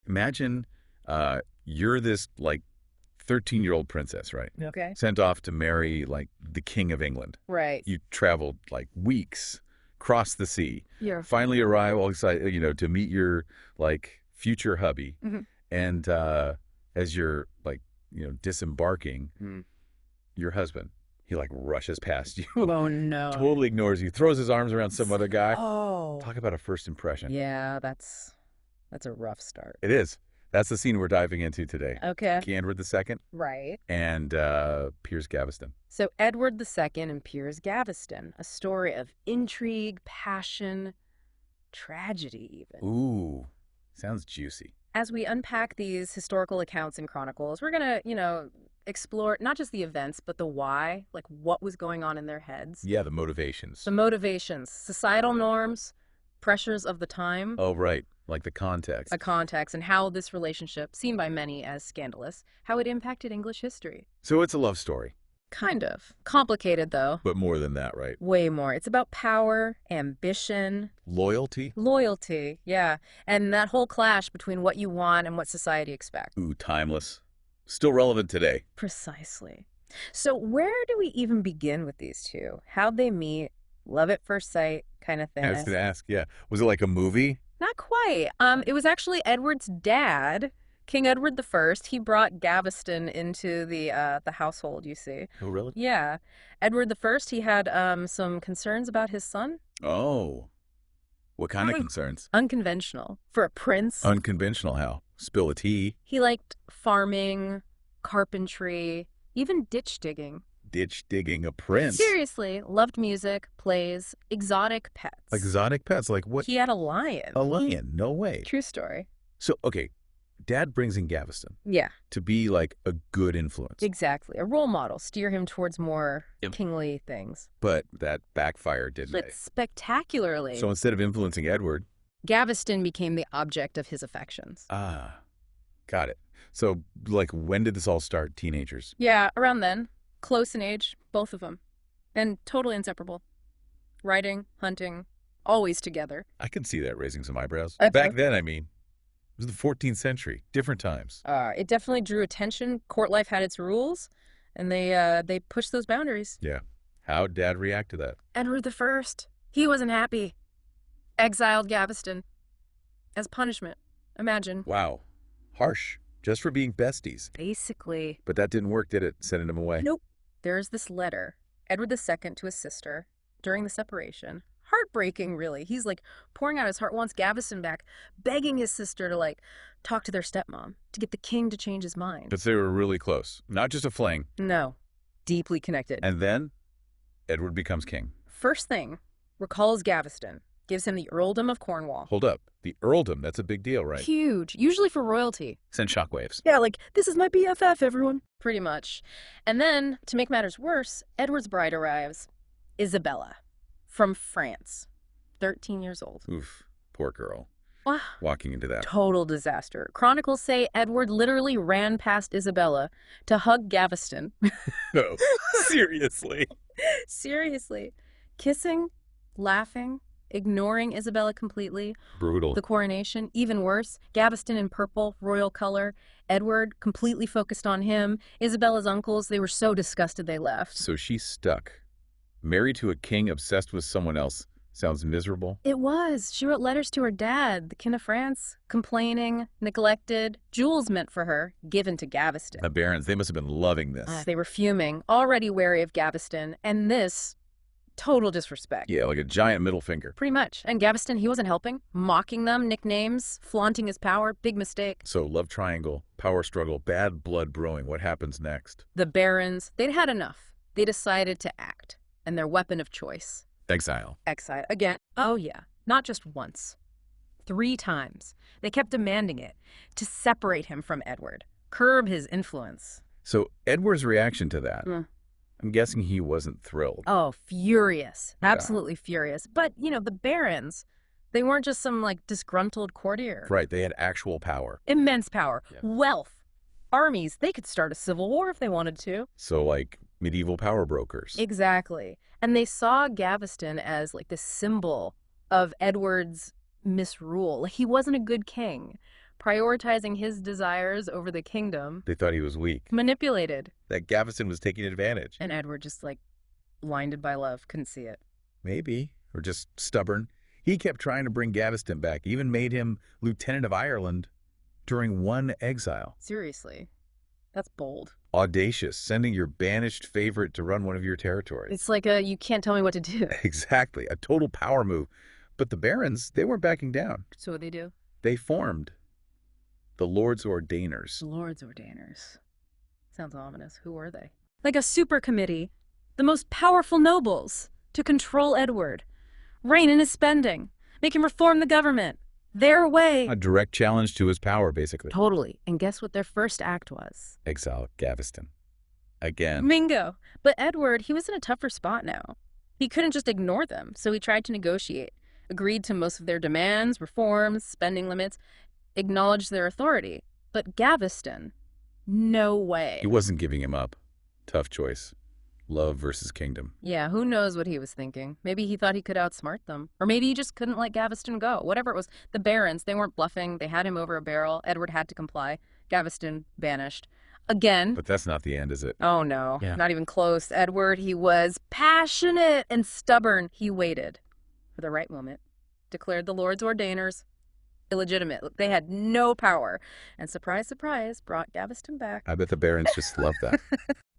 Imagine you're this like 13-year-old princess, right? Okay. Sent off to marry like the king of England. Right. You traveled like weeks, crossed the sea, You're finally arrive all excited, to meet your like future hubby. Mhm. And as you're like, disembarking, your husband, he like rushes past you, Oh no. totally ignores you, throws his arms around some other guy. Oh. Talk about a first impression. Yeah, that's a rough start. It is. That's the scene we're diving into today. Okay. King Edward II Right. and Piers Gaveston. So Edward II and Piers Gaveston, a story of intrigue, passion, tragedy even. Ooh, sounds juicy. As we unpack these historical accounts and chronicles, we're going to, explore not just the events, but the why, like what was going on in their heads. Yeah, the motivations. The motivations, societal norms, pressures of the time. Oh, right. Like the context. A context, and how this relationship, seen by many as scandalous, how it impacted English history. So it's a love story. Kind of. Complicated, though. But more than that, right? Way more. It's about power, ambition. Loyalty? Loyalty, yeah. And that whole clash between what you want and what society expects. Ooh, timeless. Still relevant today. Precisely. So where do we even begin with these two? How'd they meet? Love at first sight kind of thing. I was going to ask, yeah. Was it like a movie? Not quite. It was actually Edward's dad, King Edward I. He brought Gaveston into the household, you see. Oh, really? Yeah. Edward I, he had some concerns about his son. Oh. What kind of concerns? Unconventional. For a prince. Unconventional how? Spill the tea. He liked farming, carpentry, even ditch digging. Ditch digging, a prince. Seriously, loved music, plays, exotic pets. Exotic pets? Like what? He had a lion. A lion? No way. True story. So, okay, Dad brings in Gaveston Yeah, to be like a good influence. exactly. A role model, steer him towards more Yep. kingly things. But that backfired, didn't But it? spectacularly. So instead of influencing Edward, Gaveston became the object of his affections. got it. So, like, when did this all start? Teenagers? Yeah, around then. Close in age, both of them. And totally inseparable. Riding, hunting, always together. I can see that raising some eyebrows. Okay. Back then, I mean, it was the 14th century. Different times. It definitely drew attention. Court life had its rules, and they pushed those boundaries. Yeah. How'd Dad react to that? Edward I, he wasn't happy. Exiled Gaveston. As punishment. Imagine. Wow. Harsh. Just for being besties. Basically. But that didn't work, did it? Sending him away? Nope. There's this letter. Edward II to his sister during the separation. Heartbreaking, really. He's like pouring out his heart, wants Gaveston back, begging his sister to like talk to their stepmom, to get the king to change his mind. Because they were really close. Not just a fling. No. Deeply connected. And then, Edward becomes king. First thing, recalls Gaveston. Gives him the earldom of Cornwall. Hold up. The earldom, that's a big deal, right? Huge. Usually for royalty. Send shockwaves. Yeah, like, this is my BFF, everyone. Pretty much. And then, to make matters worse, Edward's bride arrives. Isabella. From France. 13 years old. Oof. Poor girl. Wow. Walking into that. Total disaster. Chronicles say Edward literally ran past Isabella to hug Gaveston. No. Seriously. Seriously. Kissing, laughing, ignoring Isabella completely. Brutal. The coronation, even worse. Gaveston in purple, royal color. Edward completely focused on him. Isabella's uncles, they were so disgusted they left. So she's stuck. Married to a king obsessed with someone else. Sounds miserable. It was. She wrote letters to her dad, the King of France, complaining, neglected, jewels meant for her, given to Gaveston. The barons, they must have been loving this. They were fuming, already wary of Gaveston, and this, total disrespect. Yeah, like a giant middle finger. Pretty much. And Gaveston, he wasn't helping. Mocking them, nicknames, flaunting his power, big mistake. So love triangle, power struggle, bad blood brewing. What happens next? The barons, they'd had enough. They decided to act, and their weapon of choice. Exile. Exile. Again. Oh, yeah. Not just once. 3 times. They kept demanding it to separate him from Edward, curb his influence. So Edward's reaction to that, Mm. I'm guessing he wasn't thrilled. Oh, furious. Absolutely furious. But, the barons, they weren't just some, disgruntled courtier. Right, they had actual power. Immense power. Yeah. Wealth. Armies. They could start a civil war if they wanted to. So, like, medieval power brokers. Exactly. And they saw Gaveston as, this symbol of Edward's misrule. He wasn't a good king. prioritizing his desires over the kingdom. They thought he was weak, Manipulated. that Gaveston was taking advantage. And Edward just, blinded by love, couldn't see it. Maybe, or just stubborn. He kept trying to bring Gaveston back, even made him Lieutenant of Ireland during one exile. Seriously. That's bold. Audacious, sending your banished favorite to run one of your territories. It's like a, you can't tell me what to do. Exactly, a total power move. But the barons, they weren't backing down. So what'd they do? They formed the Lords Ordainers. The Lords Ordainers. Sounds ominous. Who were they? Like a super committee. The most powerful nobles to control Edward. Rein in his spending. Make him reform the government. Their way. A direct challenge to his power, basically. Totally. And guess what their first act was? Exile Gaveston. Again. Bingo. But Edward, he was in a tougher spot now. He couldn't just ignore them, so he tried to negotiate. Agreed to most of their demands, reforms, spending limits, acknowledged their authority. But Gaveston, no way. He wasn't giving him up. Tough choice. Love versus kingdom. Yeah, who knows what he was thinking. Maybe he thought he could outsmart them. Or maybe he just couldn't let Gaveston go. Whatever it was. The barons, they weren't bluffing. They had him over a barrel. Edward had to comply. Gaveston banished. Again. But that's not the end, is it? Oh, no. Yeah. Not even close. Edward, he was passionate and stubborn. He waited for the right moment. Declared the Lords Ordainers illegitimate. They had no power. And surprise, surprise, brought Gaveston back. I bet the barons just loved that.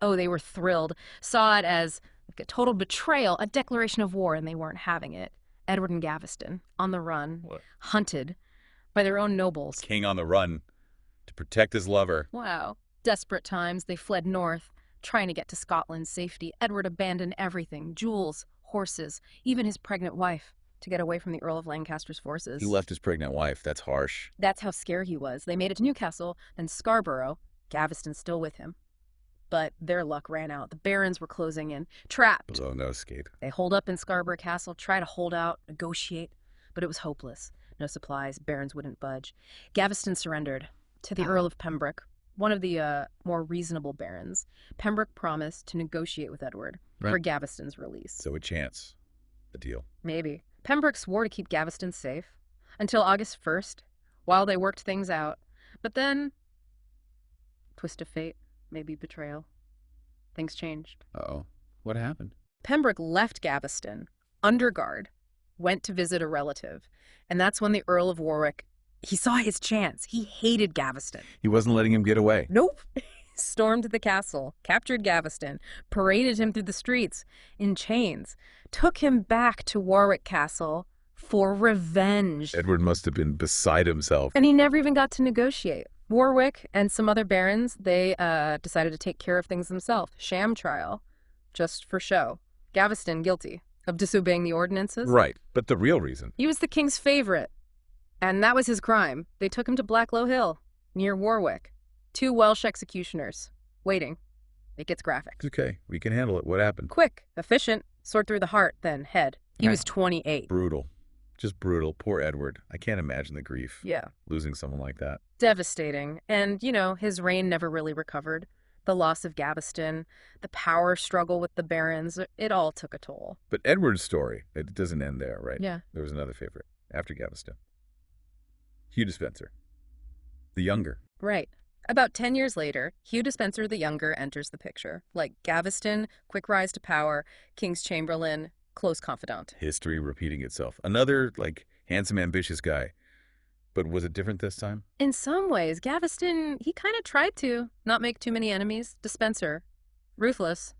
Oh, they were thrilled. Saw it as like a total betrayal, a declaration of war, and they weren't having it. Edward and Gaveston, on the run, hunted by their own nobles. King on the run to protect his lover. Wow. Desperate times, they fled north, trying to get to Scotland's safety. Edward abandoned everything, jewels, horses, even his pregnant wife, to get away from the Earl of Lancaster's forces. He left his pregnant wife. That's harsh. That's how scared he was. They made it to Newcastle, then Scarborough. Gaveston's still with him. But their luck ran out. The barons were closing in, trapped. Oh, no escape. They holed up in Scarborough Castle, try to hold out, negotiate, but it was hopeless. No supplies, barons wouldn't budge. Gaveston surrendered to the Earl of Pembroke, one of the more reasonable barons. Pembroke promised to negotiate with Edward for Gaveston's release. So a chance. A deal. Maybe. Pembroke swore to keep Gaveston safe until August 1st, while they worked things out. But then, twist of fate, maybe betrayal. Things changed. Uh-oh. What happened? Pembroke left Gaveston under guard, went to visit a relative, and that's when the Earl of Warwick, he saw his chance. He hated Gaveston. He wasn't letting him get away. Nope. Stormed the castle, captured Gaveston, paraded him through the streets in chains, took him back to Warwick Castle for revenge. Edward must have been beside himself. And he never even got to negotiate. Warwick and some other barons, they decided to take care of things themselves. Sham trial, just for show. Gaveston guilty of disobeying the ordinances. Right, but the real reason. He was the king's favorite, and that was his crime. They took him to Blacklow Hill, near Warwick. 2 Welsh executioners, waiting. It gets graphic. It's okay. We can handle it. What happened? Quick, efficient, sword through the heart, then head. He was 28. Brutal. Just brutal. Poor Edward. I can't imagine the grief. Yeah. Losing someone like that. Devastating. And, his reign never really recovered. The loss of Gaveston, the power struggle with the barons, it all took a toll. But Edward's story, it doesn't end there, right? Yeah. There was another favorite after Gaveston. Hugh Despenser, the younger. Right. About 10 years later, Hugh Despenser the Younger enters the picture. Like Gaveston, quick rise to power, King's Chamberlain, close confidant. History repeating itself. Another, handsome, ambitious guy. But was it different this time? In some ways, Gaveston, he kind of tried to not make too many enemies. Despenser, ruthless,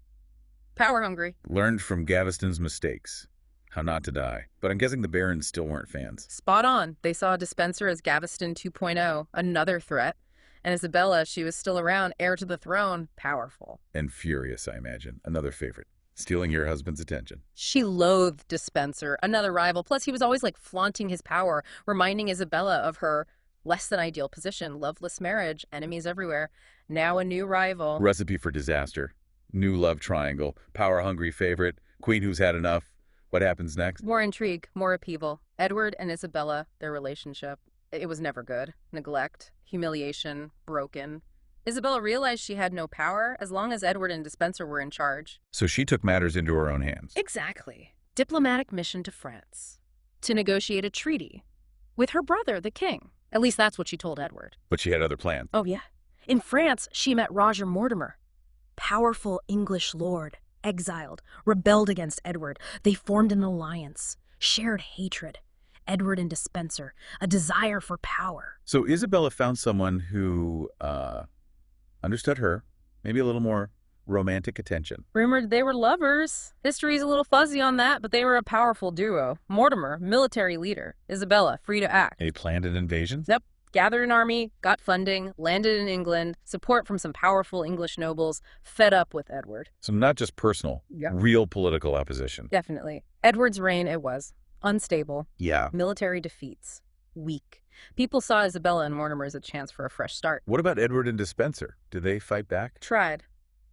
power hungry. Learned from Gaveston's mistakes. How not to die. But I'm guessing the barons still weren't fans. Spot on. They saw Despenser as Gaveston 2.0, another threat. And Isabella, she was still around, heir to the throne, powerful. And furious, I imagine. Another favorite. Stealing your husband's attention. She loathed Despenser, another rival. Plus, he was always flaunting his power, reminding Isabella of her less than ideal position, loveless marriage, enemies everywhere. Now a new rival. Recipe for disaster. New love triangle. Power-hungry favorite. Queen who's had enough. What happens next? More intrigue, more upheaval. Edward and Isabella, their relationship, it was never good. Neglect, humiliation, broken. Isabella realized she had no power as long as Edward and Despenser were in charge. So she took matters into her own hands. Exactly. Diplomatic mission to France to negotiate a treaty with her brother, the king. At least that's what she told Edward. But she had other plans. Oh, yeah. In France, she met Roger Mortimer. Powerful English lord, exiled, rebelled against Edward. They formed an alliance, shared hatred. Edward and Despenser, a desire for power. So Isabella found someone who understood her, maybe a little more romantic attention. Rumored they were lovers. History's a little fuzzy on that, but they were a powerful duo. Mortimer, military leader. Isabella, free to act. They planned an invasion? Yep. Gathered an army, got funding, landed in England, support from some powerful English nobles, fed up with Edward. So not just personal, real political opposition. Definitely. Edward's reign, it was. Unstable. Yeah. Military defeats. Weak. People saw Isabella and Mortimer as a chance for a fresh start. What about Edward and Despenser? Did they fight back? Tried.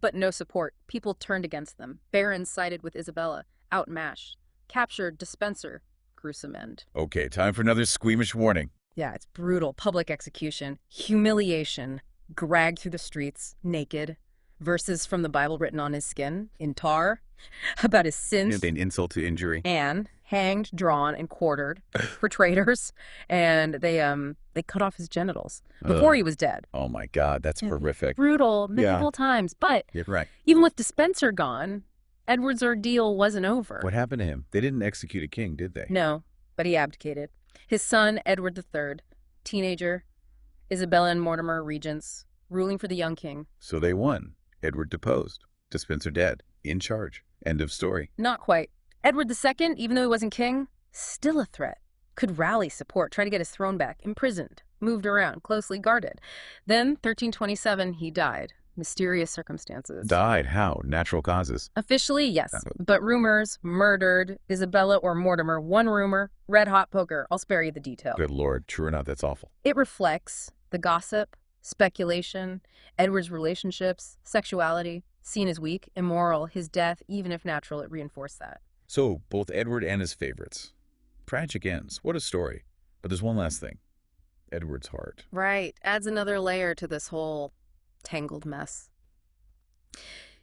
But no support. People turned against them. Barons sided with Isabella. Outmatched. Captured Despenser. Gruesome end. Okay, time for another squeamish warning. Yeah, it's brutal. Public execution. Humiliation. Dragged through the streets. Naked. Verses from the Bible written on his skin. In tar. About his sins. An insult to injury. And hanged, drawn, and quartered for traitors. And they cut off his genitals before he was dead. Oh my God, that's horrific. Brutal, medieval times. But right. Even with Despenser gone, Edward's ordeal wasn't over. What happened to him? They didn't execute a king, did they? No, but he abdicated. His son, Edward III, teenager, Isabella and Mortimer, regents, ruling for the young king. So they won. Edward deposed. Despenser dead. In charge. End of story. Not quite. Edward II, even though he wasn't king, still a threat. Could rally support, try to get his throne back, imprisoned, moved around, closely guarded. Then, 1327, he died. Mysterious circumstances. Died? How? Natural causes? Officially, yes. But rumors, murdered, Isabella or Mortimer, one rumor, red-hot poker. I'll spare you the detail. Good Lord. True or not, that's awful. It reflects the gossip, speculation, Edward's relationships, sexuality, seen as weak, immoral, his death, even if natural, it reinforced that. So, both Edward and his favorites. Tragic ends. What a story. But there's one last thing. Edward's heart. Right. Adds another layer to this whole tangled mess.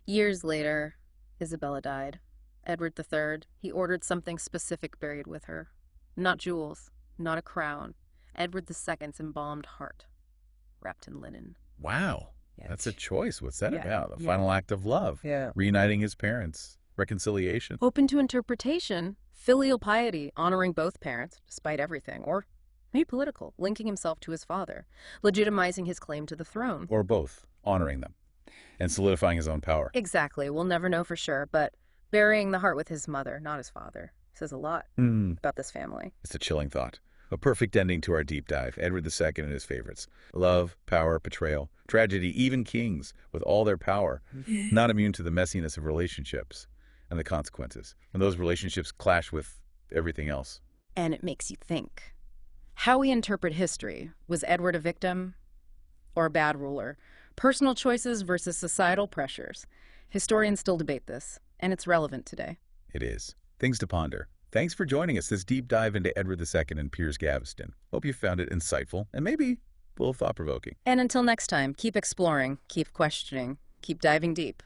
Years later, Isabella died. Edward III, he ordered something specific buried with her. Not jewels, not a crown. Edward II's embalmed heart, wrapped in linen. Wow. Yeah. That's a choice. What's that about? The final act of love. Yeah. Reuniting his parents. Reconciliation. Open to interpretation. Filial piety, honoring both parents, despite everything. Or maybe political, linking himself to his father. Legitimizing his claim to the throne. Or both. Honoring them. And solidifying his own power. Exactly. We'll never know for sure. But burying the heart with his mother, not his father, says a lot about this family. It's a chilling thought. A perfect ending to our deep dive. Edward II and his favorites. Love, power, betrayal, tragedy, even kings, with all their power, not immune to the messiness of relationships and the consequences. And those relationships clash with everything else. And it makes you think. How we interpret history. Was Edward a victim or a bad ruler? Personal choices versus societal pressures. Historians still debate this, and it's relevant today. It is. Things to ponder. Thanks for joining us this deep dive into Edward II and Piers Gaveston. Hope you found it insightful and maybe a little thought-provoking. And until next time, keep exploring, keep questioning, keep diving deep.